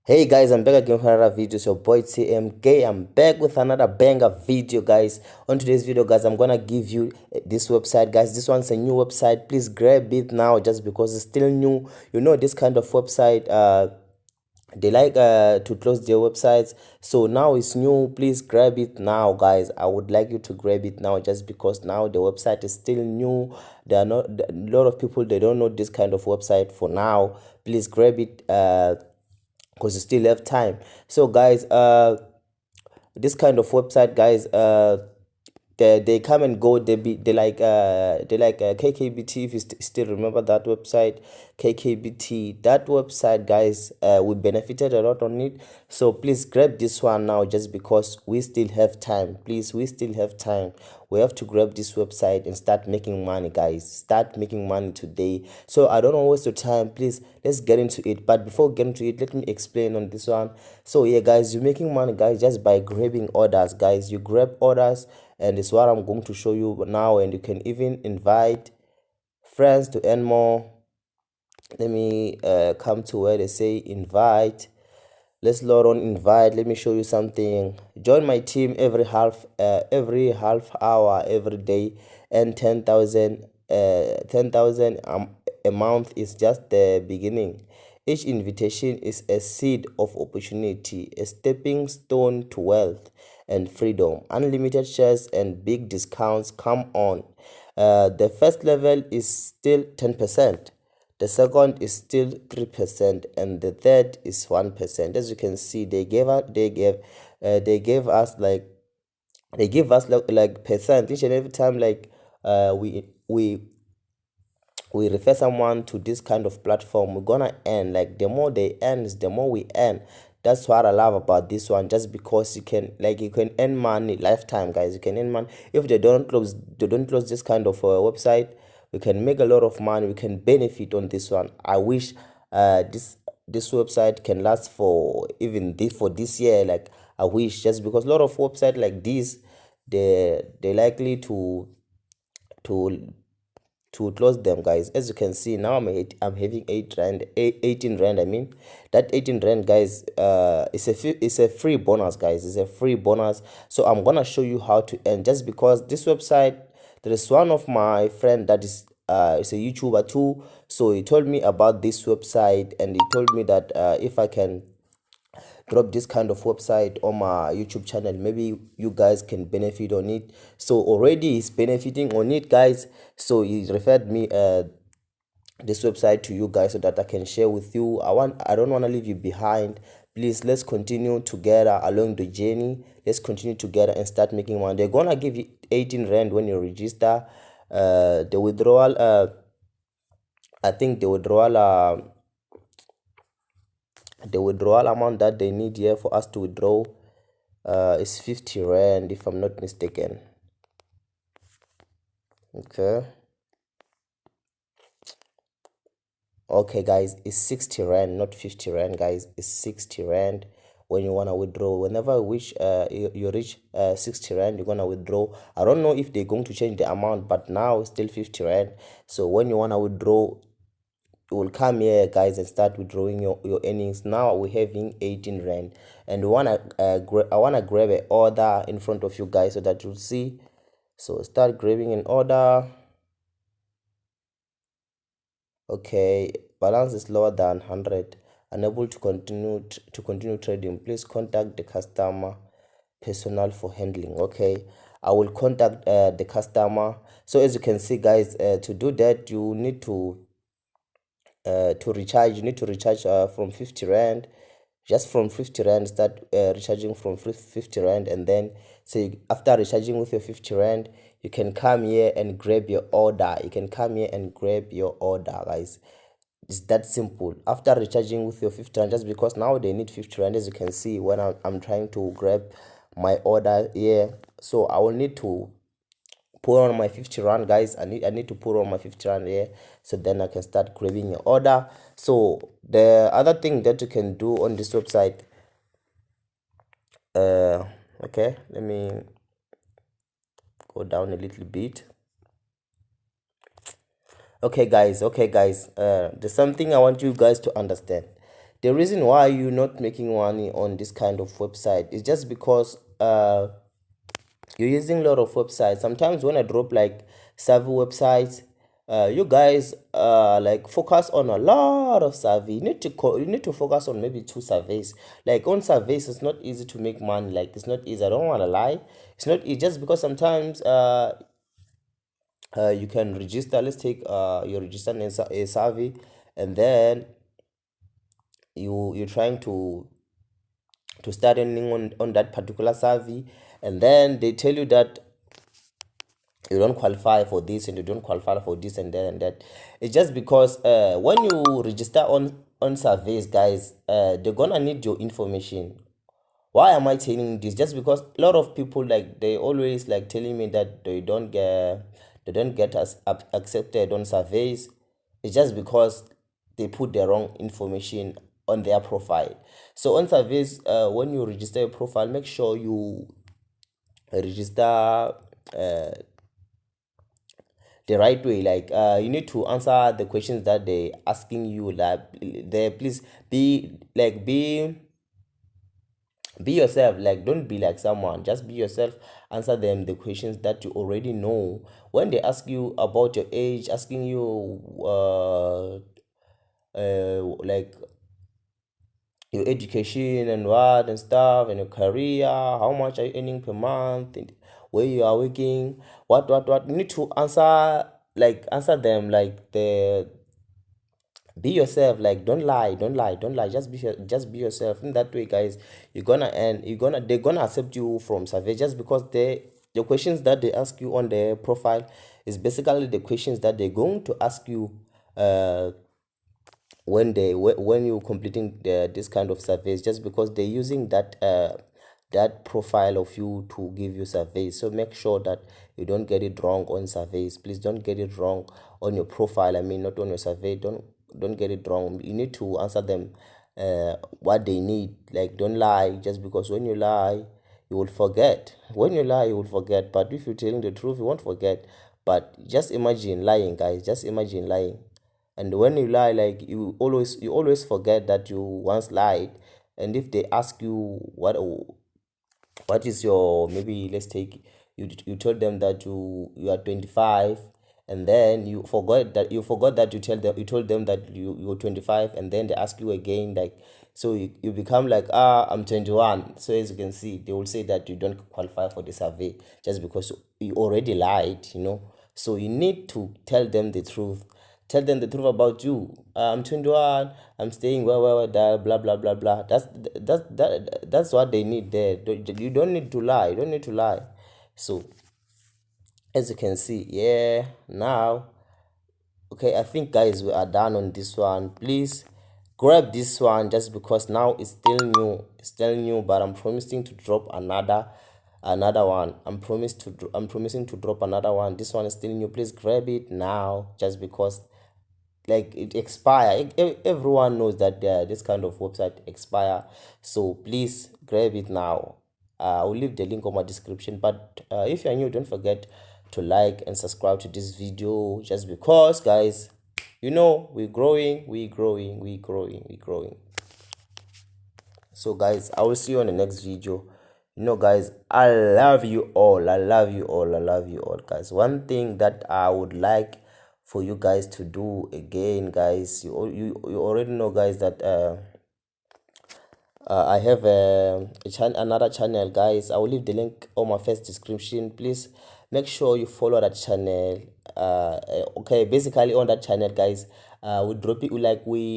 Hey guys, I'm back again with another video. It's your boy TMK. I'm back with another banger video, guys. On today's video, guys, I'm gonna give you this website, guys. This one's a new website. Please grab it now, just because it's still new. You know, this kind of website, they like to close their websites, so now it's new. Please grab it now, guys. I would like you to grab it now, just because now the website is still new. There are not a lot of people, they don't know this kind of website for now. Please grab it because you still have time. So guys, this kind of website, guys, they come and go. They like KKBT. If you still remember that website, KKBT, that website, guys, we benefited a lot on it. So please grab this one now, just because we still have time. Please, we still have time. We have to grab this website and start making money, guys. Start making money today. So I don't want to waste your time. Please, let's get into it. But before getting to it, let me explain on this one. So yeah, guys, you're making money, guys, just by grabbing orders, guys. You grab orders, and it's what I'm going to show you now. And you can even invite friends to earn more. Let me come to where they say invite. Let's load on invite. Let me show you something. Join my team every half hour every day, and 10,000 a month is just the beginning. Each invitation is a seed of opportunity, a stepping stone to wealth and freedom. Unlimited shares and big discounts come on. The first level is still 10%. The second is still 3%, and the third is 1%. As you can see, they gave us like percent each and every time, like we refer someone to this kind of platform. We're gonna earn. Like, the more they earn is the more we earn. That's what I love about this one. Just because you can earn money lifetime, guys. You can earn money if they don't close this kind of website. We can make a lot of money. We can benefit on this one. I wish this website can last for even this year. Like, I wish, just because a lot of website like this, they likely to close them, guys. As you can see now, I'm having 8 rand, 18 rand, I mean. That 18 rand, guys, it's a free bonus, guys. It's a free bonus. So I'm gonna show you how to earn, just because this website, there is one of my friend that is a YouTuber too. So he told me about this website, and he told me that if I can drop this kind of website on my YouTube channel, maybe you guys can benefit on it. So already he's benefiting on it, guys. So he referred me this website to you guys, so that I can share with you. I don't want to leave you behind. Please, let's continue together along the journey. Let's continue together and start making money. They're gonna give you 18 rand when you register. The withdrawal, I think the withdrawal amount that they need here for us to withdraw is 50 rand, if I'm not mistaken. Okay, guys, it's 60 rand, not 50 rand, guys. It's 60 rand when you want to withdraw. Whenever you reach 60 rand, you're going to withdraw. I don't know if they're going to change the amount, but now it's still 50 rand. So when you want to withdraw, you will come here, guys, and start withdrawing your earnings. Now we're having 18 rand, and I want to grab an order in front of you guys, so that you'll see. So start grabbing an order. Okay, balance is lower than 100. Unable to continue trading. Please contact the customer personnel for handling. Okay, I will contact the customer. So as you can see, guys, to do that, you need to recharge. You need to recharge from 50 rand. Just from 50 rand, start recharging from 50 rand, and then say after recharging with your 50 rand, you can come here and grab your order. You can come here and grab your order, guys. It's that simple. After recharging with your 50 rand, just because now they need 50 rand, as you can see when I'm trying to grab my order here. So I will need to put on my 50 rand, guys. I need to put on my 50 rand here, so then I can start grabbing your order. So the other thing that you can do on this website, okay, let me go down a little bit. Okay, guys, there's something I want you guys to understand. the reason why you're not making money on this kind of website is just because you're using a lot of websites. Sometimes when I drop like survey websites, you guys like focus on a lot of survey. You need to focus on maybe 2 surveys. Like on surveys, it's not easy to make money. Like it's not easy. I don't want to lie. It's not easy just because sometimes you can register. Let's take you register in a survey, and then you're trying to start earning on that particular survey, and then they tell you that you don't qualify for this and you don't qualify for this and that and that. It's just because when you register on surveys, guys, they're gonna need your information. Why am I telling this? Just because a lot of people, like, they always like telling me that they don't get us accepted on surveys. It's just because they put the wrong information on their profile. So on surveys, when you register your profile, make sure you register the right way. Like you need to answer the questions that they asking you. Like they please be yourself. Like don't be like someone, just be yourself. Answer them the questions that you already know. When they ask you about your age, asking you like your education and what and stuff, and your career, how much are you earning per month, and where you are working, what you need to answer. Like answer them like the be yourself. Like don't lie, just be yourself. In that way, guys, they're gonna accept you from survey, just because the questions that they ask you on their profile is basically the questions that they're going to ask you when you're completing this kind of surveys, just because they're using that profile of you to give you surveys. So make sure that you don't get it wrong on surveys. Please don't get it wrong on your profile. I mean, not on your survey. Don't get it wrong. You need to answer them what they need. Like don't lie, just because when you lie you will forget. When you lie you will forget, but if you're telling the truth you won't forget. But just imagine lying, guys. Just imagine lying. And when you lie, like you always forget that you once lied. And if they ask you what is your, maybe let's take, you told them that you are 25, and then you forgot that you told them that you're 25, and then they ask you again, like, so you become like, I'm 21. So as you can see, they will say that you don't qualify for the survey, just because you already lied. So you need to tell them the truth. Tell them the truth about you. I'm 21. I'm staying where that blah blah blah blah. That's what they need there. You don't need to lie. You don't need to lie. So as you can see, yeah, now, okay, I think, guys, we are done on this one. Please grab this one, just because now it's still new. It's still new, but I'm promising to drop another one. I'm promising to drop another one. This one is still new. Please grab it now, just because, like, it expire. Everyone knows that this kind of website expire. So please grab it now. I'll leave the link on my description. But if you're new, don't forget to like and subscribe to this video, just because, guys, we're growing. So, guys, I will see you on the next video. Guys, I love you all. Guys. One thing that I would like for you guys to do again, guys, you already know, guys, that I have another channel, guys. I will leave the link on my first description. Please make sure you follow that channel. Okay, basically on that channel, guys, we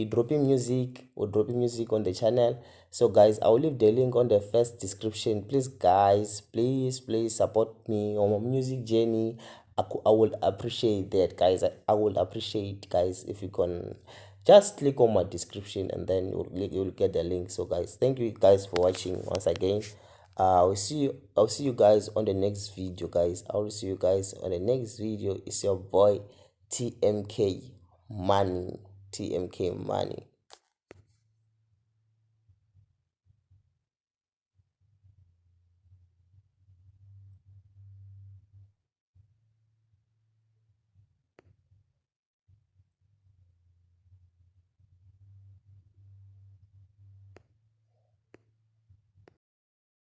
dropping music. We're dropping music on the channel. So, guys, I will leave the link on the first description. Please, guys, please support me on my music journey. I would appreciate that, guys. I would appreciate, guys, if you can just click on my description, and then you'll get the link. So, guys, thank you, guys, for watching once again. I'll see you guys on the next video, guys. I will see you guys on the next video. It's your boy TMK Money.